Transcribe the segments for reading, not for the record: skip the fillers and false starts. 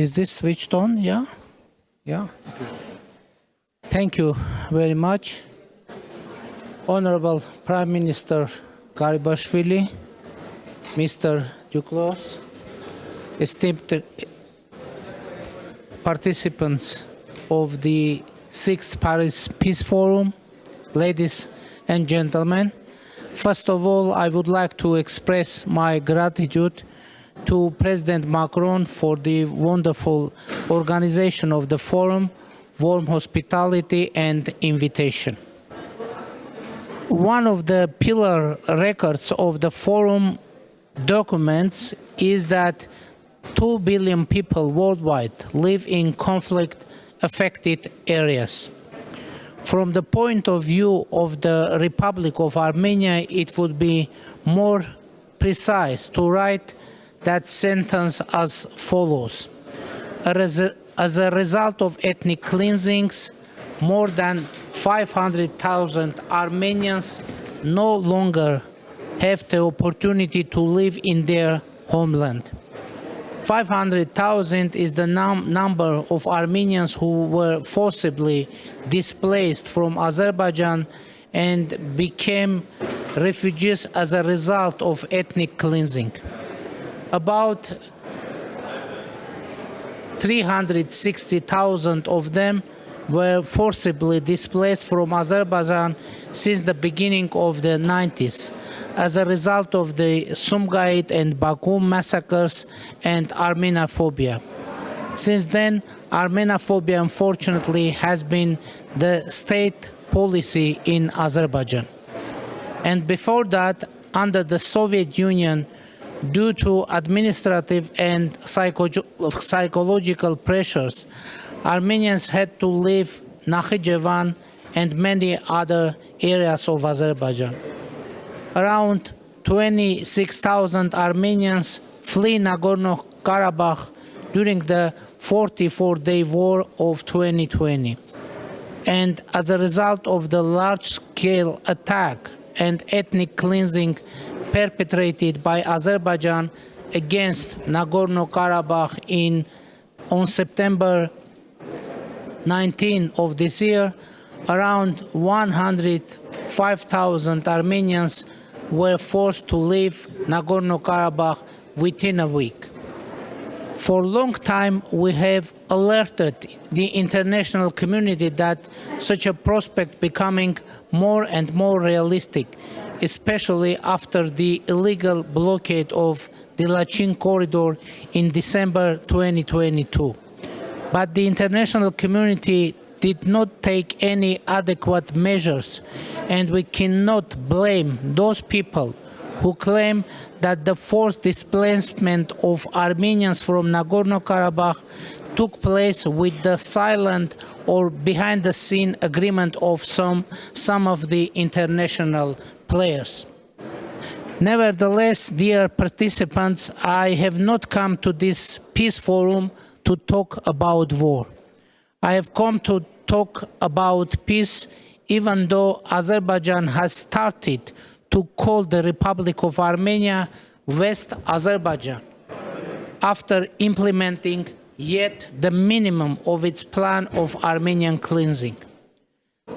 Is this switched on? Yeah? Yeah? Thank you very much. Honorable Prime Minister Garibashvili, Mr. Duclos, esteemed participants of the 6th Paris Peace Forum, ladies and gentlemen, first of all, I would like to express my gratitude to President Macron for the wonderful organization of the forum, warm hospitality and invitation. One of the pillar records of the forum documents is that 2 billion people worldwide live in conflict-affected areas. From the point of view of the Republic of Armenia, it would be more precise to write that sentence as follows. As a result of ethnic cleansings, more than 500,000 Armenians no longer have the opportunity to live in their homeland. 500,000 is the number of Armenians who were forcibly displaced from Azerbaijan and became refugees as a result of ethnic cleansing. About 360,000 of them were forcibly displaced from Azerbaijan since the beginning of the 90s as a result of the Sumgait and Baku massacres and Armenophobia. Since then, Armenophobia unfortunately has been the state policy in Azerbaijan. And before that, under the Soviet Union, due to administrative and psychological pressures, Armenians had to leave Nakhichevan and many other areas of Azerbaijan. Around 26,000 Armenians flee Nagorno-Karabakh during the 44-day war of 2020. And as a result of the large-scale attack and ethnic cleansing perpetrated by Azerbaijan against Nagorno-Karabakh on September 19 of this year, around 105,000 Armenians were forced to leave Nagorno-Karabakh within a week. For a long time, we have alerted the international community that such a prospect becoming more and more realistic, especially after the illegal blockade of the Lachin corridor in December 2022. But the international community did not take any adequate measures, and we cannot blame those people who claim that the forced displacement of Armenians from Nagorno-Karabakh took place with the silent or behind-the-scene agreement of some of the international players. Nevertheless, dear participants, I have not come to this peace forum to talk about war. I have come to talk about peace, even though Azerbaijan has started to call the Republic of Armenia West Azerbaijan, after implementing yet the minimum of its plan of Armenian cleansing.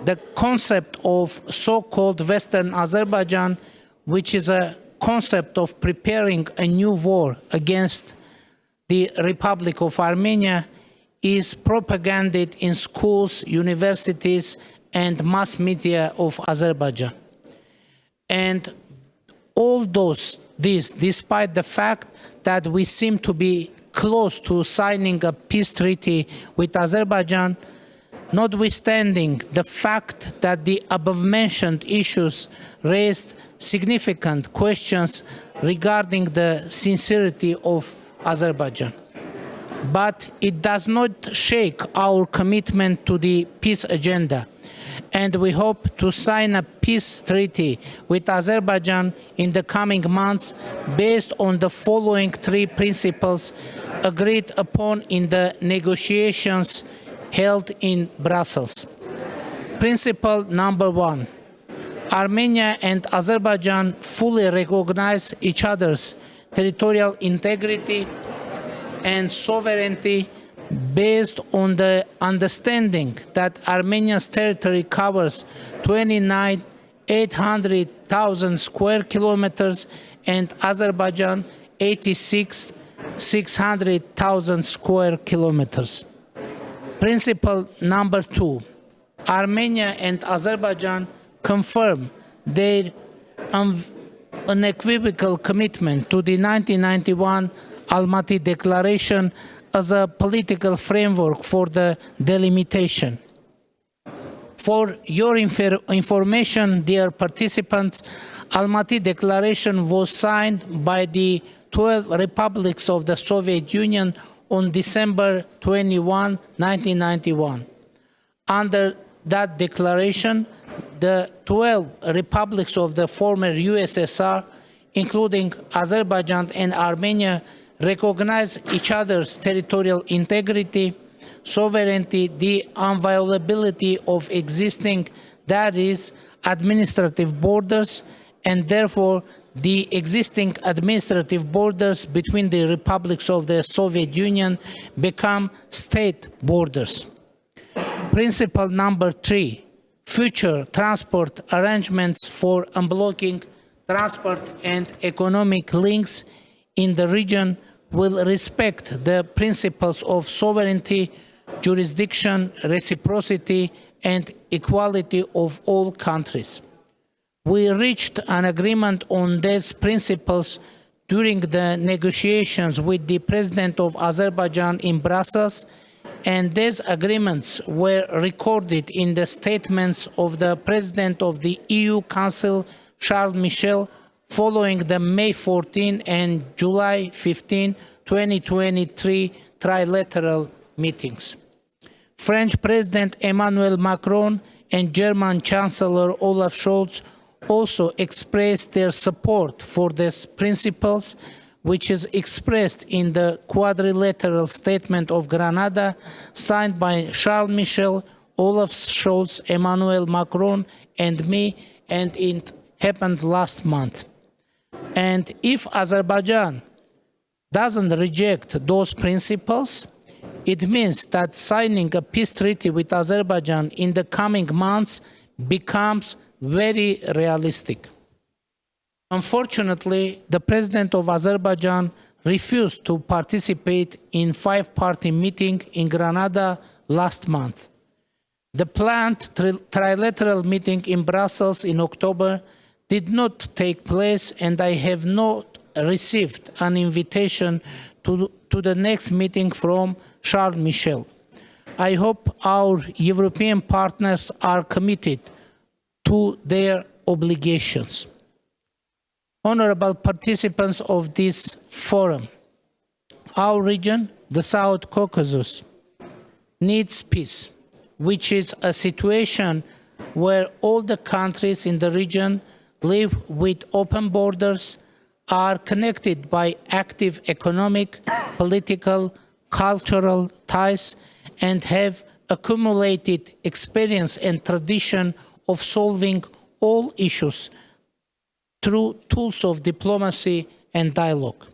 The concept of so-called Western Azerbaijan, which is a concept of preparing a new war against the Republic of Armenia, is propaganded in schools, universities, and mass media of Azerbaijan. And all this despite the fact that we seem to be close to signing a peace treaty with Azerbaijan, notwithstanding the fact that the above-mentioned issues raised significant questions regarding the sincerity of Azerbaijan. But it does not shake our commitment to the peace agenda, and we hope to sign a peace treaty with Azerbaijan in the coming months based on the following 3 principles agreed upon in the negotiations held in Brussels. Principle number 1. Armenia and Azerbaijan fully recognize each other's territorial integrity and sovereignty based on the understanding that Armenia's territory covers 29,800,000 square kilometers and Azerbaijan 86,600,000 square kilometers. Principle number 2. Armenia and Azerbaijan confirm their unequivocal commitment to the 1991 Almaty Declaration as a political framework for the delimitation. For your information, dear participants, Almaty Declaration was signed by the 12 republics of the Soviet Union on December 21, 1991. Under that declaration, the 12 republics of the former USSR, including Azerbaijan and Armenia, recognize each other's territorial integrity, sovereignty, the inviolability of existing, that is, administrative borders, and therefore the existing administrative borders between the republics of the Soviet Union become state borders. Principle number 3, future transport arrangements for unblocking transport and economic links in the region will respect the principles of sovereignty, jurisdiction, reciprocity, and equality of all countries. We reached an agreement on these principles during the negotiations with the President of Azerbaijan in Brussels, and these agreements were recorded in the statements of the President of the EU Council, Charles Michel, following the May 14 and July 15, 2023 trilateral meetings. French President Emmanuel Macron and German Chancellor Olaf Scholz also expressed their support for these principles, which is expressed in the quadrilateral statement of Granada signed by Charles Michel, Olaf Scholz, Emmanuel Macron, and me, and it happened last month. And if Azerbaijan doesn't reject those principles, it means that signing a peace treaty with Azerbaijan in the coming months becomes very realistic. Unfortunately, the President of Azerbaijan refused to participate in five-party meeting in Granada last month. The planned trilateral meeting in Brussels in October did not take place, and I have not received an invitation to the next meeting from Charles Michel. I hope our European partners are committed to their obligations. Honorable participants of this forum, our region, the South Caucasus, needs peace, which is a situation where all the countries in the region live with open borders, are connected by active economic, political, cultural ties, and have accumulated experience and tradition of solving all issues through tools of diplomacy and dialogue.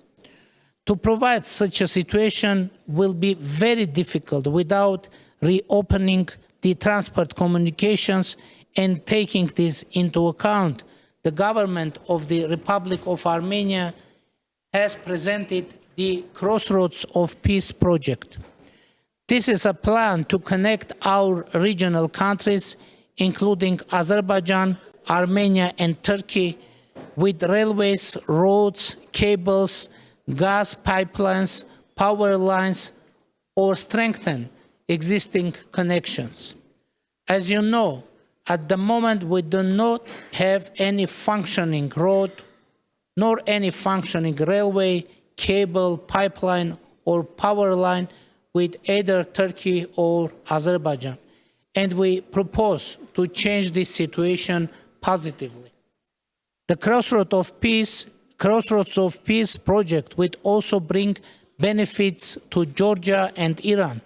To provide such a situation will be very difficult without reopening the transport communications and taking this into account. The government of the Republic of Armenia has presented the Crossroads of Peace project. This is a plan to connect our regional countries, including Azerbaijan, Armenia, and Turkey, with railways, roads, cables, gas pipelines, power lines, or strengthen existing connections. As you know, at the moment we do not have any functioning road, nor any functioning railway, cable, pipeline, or power line with either Turkey or Azerbaijan, and we propose to change this situation positively. The Crossroads of Peace project will also bring benefits to Georgia and Iran,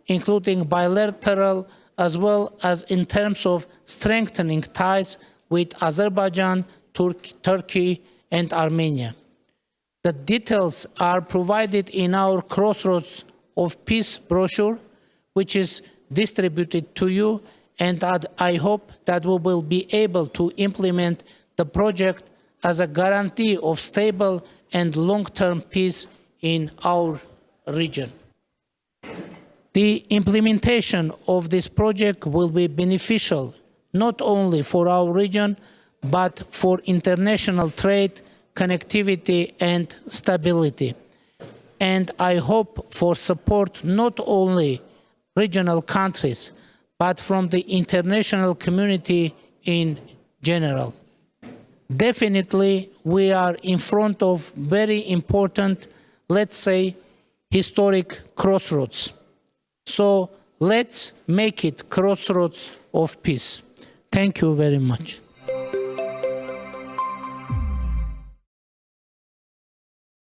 including bilateral as well as in terms of strengthening ties with Azerbaijan, Turkey, and Armenia. The details are provided in our Crossroads of Peace brochure, which is distributed to you, and I hope that we will be able to implement the project as a guarantee of stable and long-term peace in our region. The implementation of this project will be beneficial not only for our region, but for international trade, connectivity, and stability. And I hope for support not only regional countries, but from the international community in general. Definitely, we are in front of very important, let's say, historic crossroads. So let's make it crossroads of peace. Thank you very much.